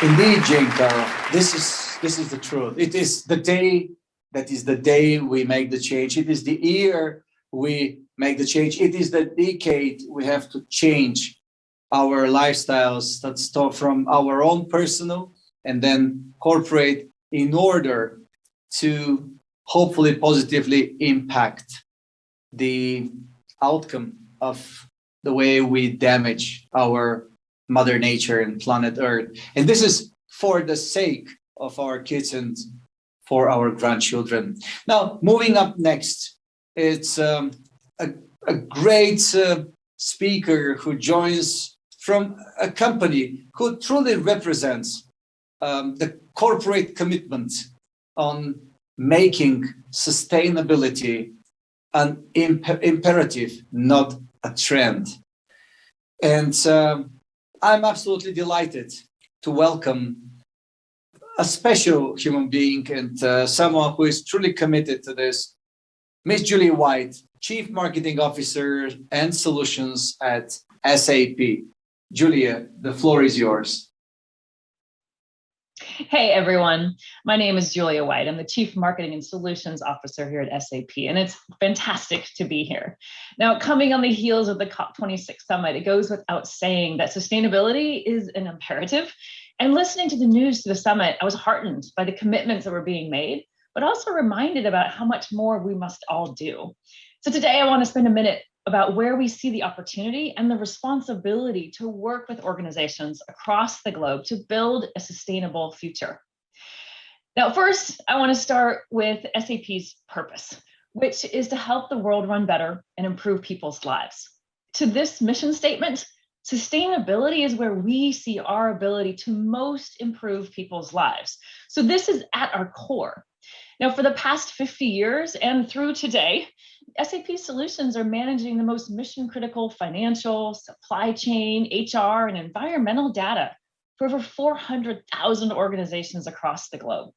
Indeed, Jenka, this is the truth. It is the day that is the day we make the change. It is the year we make the change. It is the decade we have to change our lifestyles that start from our own personal and then corporate in order to hopefully positively impact the outcome of the way we damage our mother nature and planet earth. And this is for the sake of our kids and for our grandchildren. Now, moving up next, it's a great speaker who joins from a company who truly represents the corporate commitment on making sustainability an imperative, not a trend. And I'm absolutely delighted to welcome a special human being and someone who is truly committed to this, Miss Julia White, Chief Marketing Officer and Solutions at SAP. Julia, the floor is yours. Hey everyone, my name is Julia White. I'm the Chief Marketing and Solutions Officer here at SAP, and it's fantastic to be here. Now, coming on the heels of the COP26 summit, it goes without saying that sustainability is an imperative. And listening to the news to the summit, I was heartened by the commitments that were being made, but also reminded about how much more we must all do. So today I want to spend a minute about where we see the opportunity and the responsibility to work with organizations across the globe to build a sustainable future. Now, first, I want to start with SAP's purpose, which is to help the world run better and improve people's lives. To this mission statement, sustainability is where we see our ability to most improve people's lives. So this is at our core. Now, for the past 50 years and through today, SAP solutions are managing the most mission-critical financial, supply chain, HR, and environmental data for over 400,000 organizations across the globe.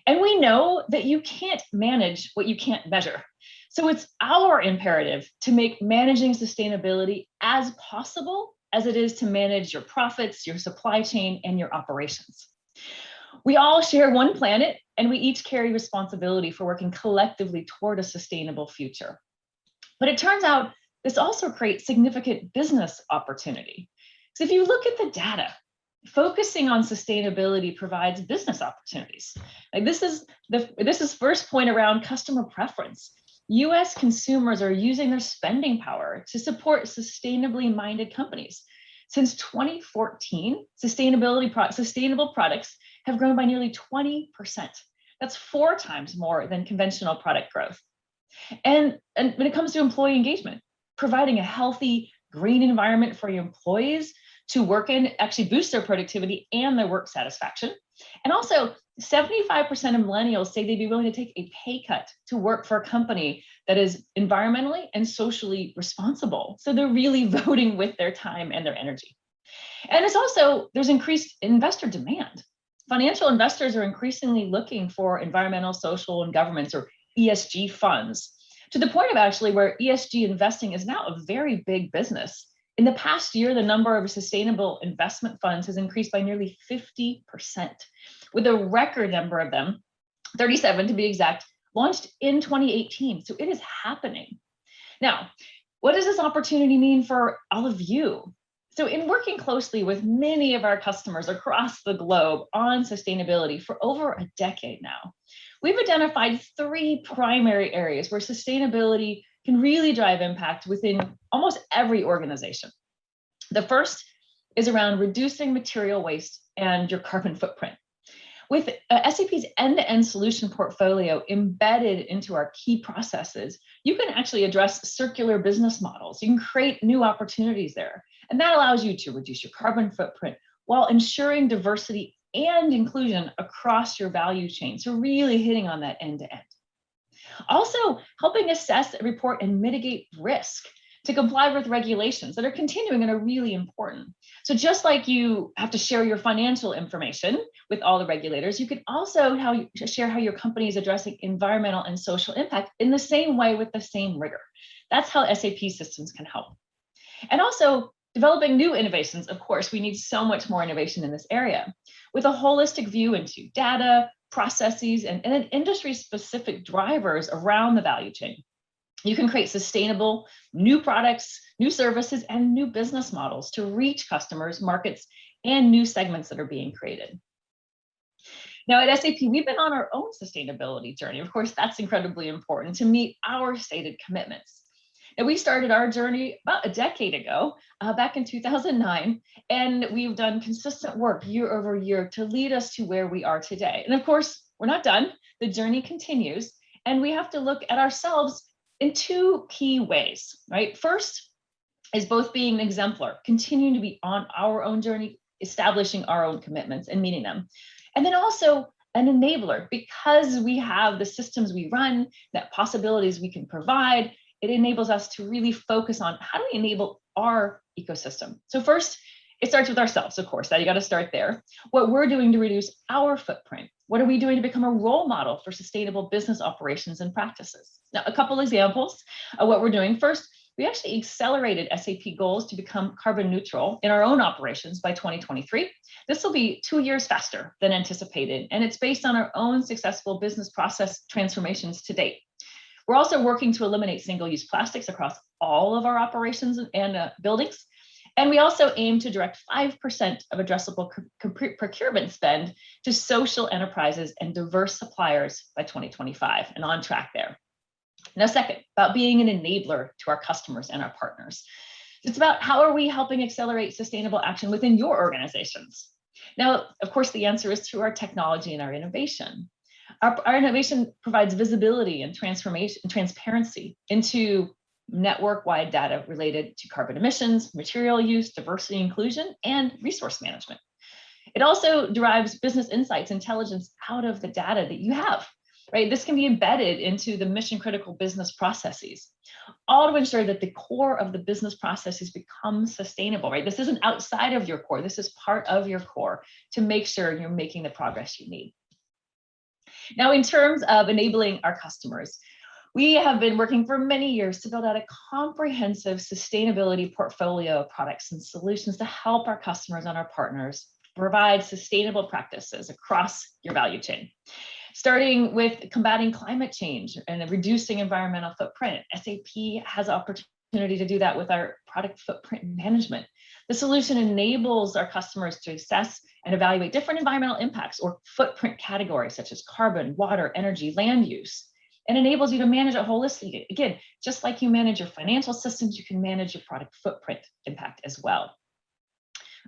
And we know that you can't manage what you can't measure. So it's our imperative to make managing sustainability as possible as it is to manage your profits, your supply chain, and your operations. We all share one planet, and we each carry responsibility for working collectively toward a sustainable future. But it turns out this also creates significant business opportunity. So if you look at the data, focusing on sustainability provides business opportunities. Like this is first point around customer preference. US consumers are using their spending power to support sustainably minded companies. Since 2014, sustainable products have grown by nearly 20%. That's 4 times more than conventional product growth. And when it comes to employee engagement, providing a healthy, green environment for your employees to work in actually boosts their productivity and their work satisfaction. And also, 75% of millennials say they'd be willing to take a pay cut to work for a company that is environmentally and socially responsible. So they're really voting with their time and their energy. And there's increased investor demand. Financial investors are increasingly looking for environmental, social, and governance, or ESG funds, to the point of actually where ESG investing is now a very big business. In the past year, the number of sustainable investment funds has increased by nearly 50%, with a record number of them, 37 to be exact, launched in 2018. So it is happening. Now, what does this opportunity mean for all of you? So in working closely with many of our customers across the globe on sustainability for over a decade now, we've identified 3 primary areas where sustainability can really drive impact within almost every organization. The first is around reducing material waste and your carbon footprint. With SAP's end-to-end solution portfolio embedded into our key processes, you can actually address circular business models. You can create new opportunities there. And that allows you to reduce your carbon footprint while ensuring diversity and inclusion across your value chain. So really hitting on that end-to-end. Also, helping assess, report, and mitigate risk to comply with regulations that are continuing and are really important. So just like you have to share your financial information with all the regulators, you can also share how your company is addressing environmental and social impact in the same way with the same rigor. That's how SAP systems can help. And also developing new innovations. Of course, we need so much more innovation in this area. with a holistic view into data, processes, and then industry-specific drivers around the value chain. You can create sustainable new products, new services, and new business models to reach customers, markets, and new segments that are being created. Now at SAP, we've been on our own sustainability journey. Of course, that's incredibly important to meet our stated commitments. Now, we started our journey about a decade ago, back in 2009, and we've done consistent work year over year to lead us to where we are today. And of course, we're not done. The journey continues, and we have to look at ourselves in two key ways, right? First is both being an exemplar, continuing to be on our own journey, establishing our own commitments and meeting them. And then also an enabler, because we have the systems we run, that possibilities we can provide, it enables us to really focus on how do we enable our ecosystem. So first, it starts with ourselves, of course, that you got to start there. What we're doing to reduce our footprint. What are we doing to become a role model for sustainable business operations and practices? Now, a couple examples of what we're doing. First, we actually accelerated SAP goals to become carbon neutral in our own operations by 2023. This will be 2 years faster than anticipated, and it's based on our own successful business process transformations to date. We're also working to eliminate single-use plastics across all of our operations and buildings. And we also aim to direct 5% of addressable procurement spend to social enterprises and diverse suppliers by 2025, and on track there. Now, second, about being an enabler to our customers and our partners. It's about how are we helping accelerate sustainable action within your organizations? Now, of course, the answer is through our technology and our innovation. Our innovation provides visibility and transparency into network-wide data related to carbon emissions, material use, diversity, inclusion, and resource management. It also derives business insights, intelligence out of the data that you have, right? This can be embedded into the mission-critical business processes, all to ensure that the core of the business processes become sustainable, right? This isn't outside of your core. This is part of your core to make sure you're making the progress you need. Now, in terms of enabling our customers, we have been working for many years to build out a comprehensive sustainability portfolio of products and solutions to help our customers and our partners provide sustainable practices across your value chain. Starting with combating climate change and reducing environmental footprint, SAP has opportunity to do that with our product footprint management. The solution enables our customers to assess and evaluate different environmental impacts or footprint categories such as carbon, water, energy, land use, and enables you to manage it holistically. Again, just like you manage your financial systems, you can manage your product footprint impact as well.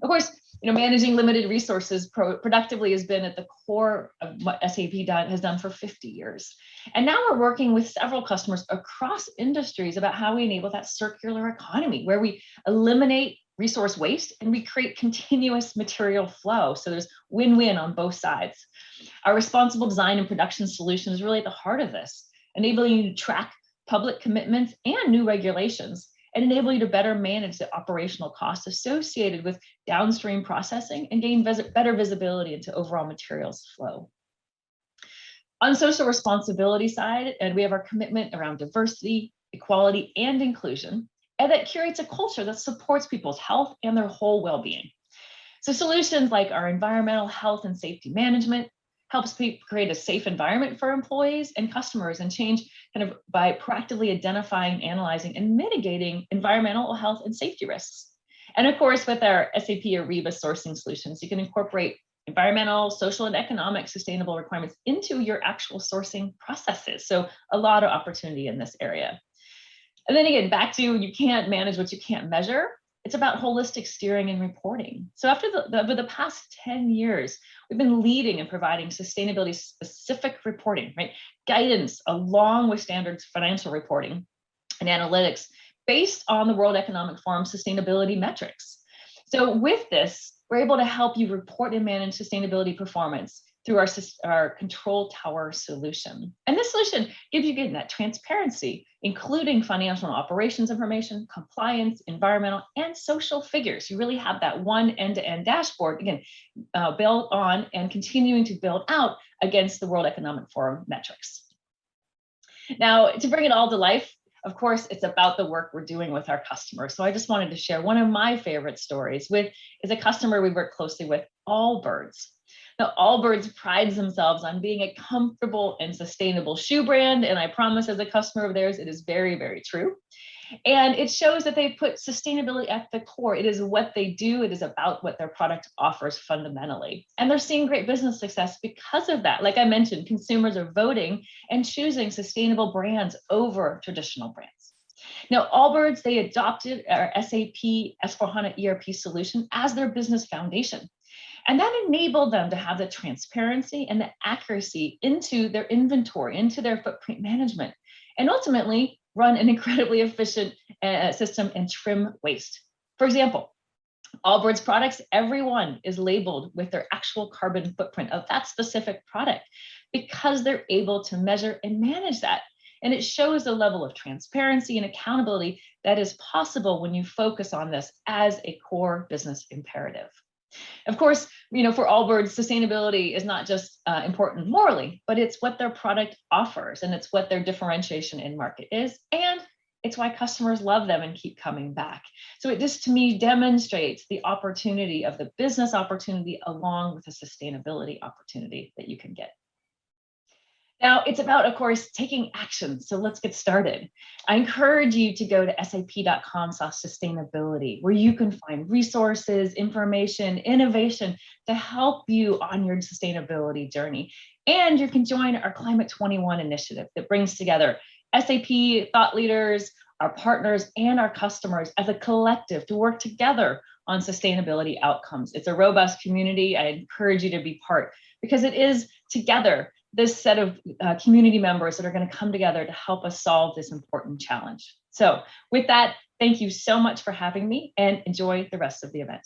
Of course, managing limited resources productively has been at the core of what SAP has done for 50 years. And now we're working with several customers across industries about how we enable that circular economy, where we eliminate resource waste and we create continuous material flow. So there's win-win on both sides. Our responsible design and production solution is really at the heart of this, enabling you to track public commitments and new regulations, and enable you to better manage the operational costs associated with downstream processing and gain better visibility into overall materials flow. On the social responsibility side, and we have our commitment around diversity, equality, and inclusion, and that curates a culture that supports people's health and their whole well-being. So solutions like our environmental health and safety management helps people create a safe environment for employees and customers, and change kind of by proactively identifying, analyzing, and mitigating environmental health and safety risks. And of course, with our SAP Ariba sourcing solutions, you can incorporate environmental, social, and economic sustainable requirements into your actual sourcing processes. So a lot of opportunity in this area. And then again, back to you can't manage what you can't measure. It's about holistic steering and reporting. So over the past 10 years, we've been leading and providing sustainability specific reporting, right? Guidance along with standards financial reporting and analytics based on the World Economic Forum sustainability metrics. So with this, we're able to help you report and manage sustainability performance through our control tower solution. And this solution gives you, again, that transparency, including financial and operations information, compliance, environmental, and social figures. You really have that one end-to-end dashboard, again, built on and continuing to build out against the World Economic Forum metrics. Now, to bring it all to life, of course, it's about the work we're doing with our customers. So I just wanted to share one of my favorite stories is a customer we work closely with, Allbirds. Now, Allbirds prides themselves on being a comfortable and sustainable shoe brand. And I promise as a customer of theirs, it is very, very true. And it shows that they put sustainability at the core. It is what they do. It is about what their product offers fundamentally. And they're seeing great business success because of that. Like I mentioned, consumers are voting and choosing sustainable brands over traditional brands. Now, Allbirds, they adopted our SAP S/4HANA ERP solution as their business foundation. And that enabled them to have the transparency and the accuracy into their inventory, into their footprint management, and ultimately run an incredibly efficient system and trim waste. For example, Allbirds products, everyone is labeled with their actual carbon footprint of that specific product because they're able to measure and manage that. And it shows the level of transparency and accountability that is possible when you focus on this as a core business imperative. Of course, for Allbirds, sustainability is not just important morally, but it's what their product offers, and it's what their differentiation in market is, and it's why customers love them and keep coming back. So it just, to me, demonstrates the opportunity of the business opportunity along with the sustainability opportunity that you can get. Now, it's about, of course, taking action. So let's get started. I encourage you to go to sap.com/sustainability, where you can find resources, information, innovation to help you on your sustainability journey. And you can join our Climate 21 initiative that brings together SAP thought leaders, our partners, and our customers as a collective to work together on sustainability outcomes. It's a robust community. I encourage you to be part because it is together this set of community members that are going to come together to help us solve this important challenge. So with that, thank you so much for having me and enjoy the rest of the event.